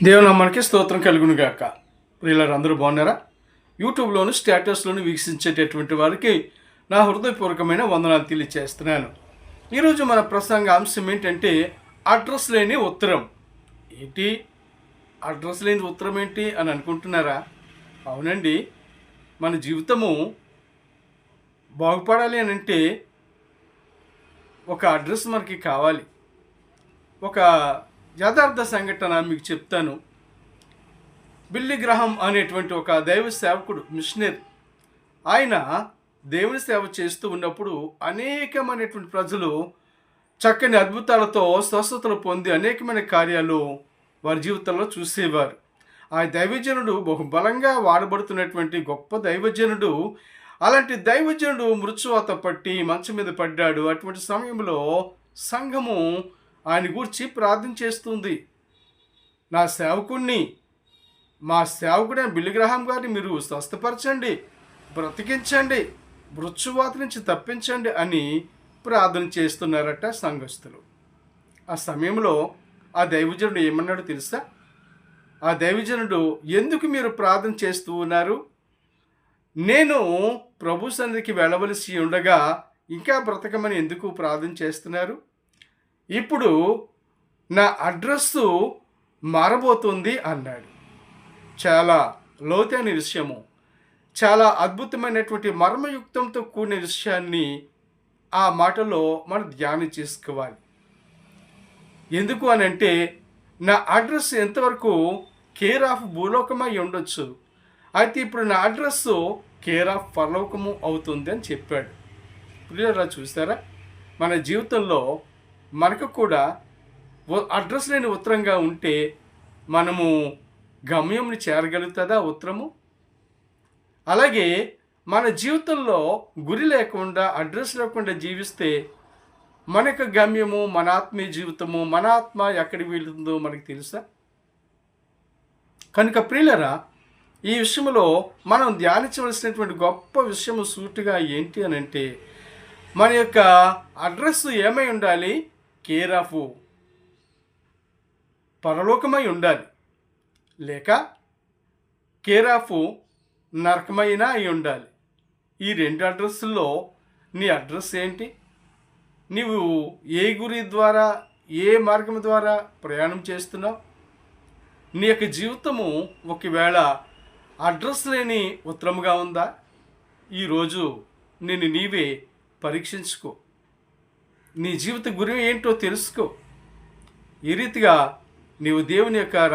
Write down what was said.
దేవునామానికి స్తోత్రం కలుగును గాక. ప్రియులారా, అందరూ బాగున్నారా? యూట్యూబ్లోను స్టేటస్లోను వీక్షించేటటువంటి వారికి నా హృదయపూర్వకమైన వందనాలు తెలియజేస్తున్నాను. ఈరోజు మన ప్రసంగ అంశం ఏంటంటే అడ్రస్ లేని ఉత్తరం. ఏంటి అడ్రస్ లేని ఉత్తరం ఏంటి అని అనుకుంటున్నారా? అవునండి, మన జీవితము బాగుపడాలి అని అంటే ఒక అడ్రస్ మనకి కావాలి. ఒక యథార్థ సంఘటన మీకు చెప్తాను. బిల్లీ గ్రహం అనేటువంటి ఒక దైవ సేవకుడు, మిషనరీ. ఆయన దేవుని సేవ చేస్తూ ఉన్నప్పుడు అనేకమైనటువంటి ప్రజలు చక్కని అద్భుతాలతో స్వస్థతలు పొంది అనేకమైన కార్యాలు వారి జీవితంలో చూసేవారు. ఆ దైవజనుడు బహుబలంగా వాడబడుతున్నటువంటి గొప్ప దైవజనుడు. అలాంటి దైవజనుడు మృత్యువాత పట్టి మంచం మీద పడ్డాడు. అటువంటి సమయంలో సంఘము ఆయన గూర్చి ప్రార్థన చేస్తుంది. నా సేవకుడిని, మా సేవకుడైన బిల్లీ గ్రహాం గారిని మీరు స్వస్థపరచండి, బ్రతికించండి, మృత్యువాత నుంచి తప్పించండి అని ప్రార్థన చేస్తున్నారట సంఘస్థులు. ఆ సమయంలో ఆ దైవజనుడు ఏమన్నాడో తెలుసా? ఆ దైవజనుడు, ఎందుకు మీరు ప్రార్థన చేస్తూ ఉన్నారు? నేను ప్రభు సన్నిధికి వెళ్ళవలసి ఉండగా ఇంకా బ్రతకమని ఎందుకు ప్రార్థన చేస్తున్నారు? ఇప్పుడు నా అడ్రస్సు మారబోతుంది అన్నాడు. చాలా లోతైన విషయము, చాలా అద్భుతమైనటువంటి మర్మయుక్తంతో కూడిన విషయాన్ని ఆ మాటలో మనం ధ్యానం చేసుకోవాలి. ఎందుకు అని అంటే, నా అడ్రస్ ఎంతవరకు కేర్ ఆఫ్ భూలోకమై ఉండొచ్చు, అయితే ఇప్పుడు నా అడ్రస్సు కేర్ ఆఫ్ పరలోకము అవుతుంది అని చెప్పాడు. ప్రియులారా, చూసారా? మన జీవితంలో మనకు కూడా అడ్రస్ లేని ఉత్తరంగా ఉంటే మనము గమ్యంని చేరగలుగుతుందా ఉత్తరము? అలాగే మన జీవితంలో గురి లేకుండా, అడ్రస్ లేకుండా జీవిస్తే మన యొక్క గమ్యము, మన ఆత్మీయ జీవితము, మన ఆత్మ ఎక్కడికి వెళుతుందో మనకు తెలుసా? కనుక ప్రియులారా, ఈ విషయంలో మనం ధ్యానించవలసినటువంటి గొప్ప విషయము సూటిగా ఏంటి అని అంటే, మన యొక్క అడ్రస్ ఏమై ఉండాలి? కేర్ ఆఫ్ పరలోకమై ఉండాలి, లేక కేర్ ఆఫ్ నరకమైనా అయి ఉండాలి. ఈ రెండు అడ్రస్సుల్లో నీ అడ్రస్ ఏంటి? నీవు ఏ గురి ద్వారా, ఏ మార్గం ద్వారా ప్రయాణం చేస్తున్నావు? నీ యొక్క జీవితము ఒకవేళ అడ్రస్ లేని ఉత్తరముగా ఉందా? ఈరోజు నేను నీవే పరీక్షించుకో. నీ జీవిత గురి ఏంటో తెలుసుకో. ఈ రీతిగా నీవు దేవుని యొక్క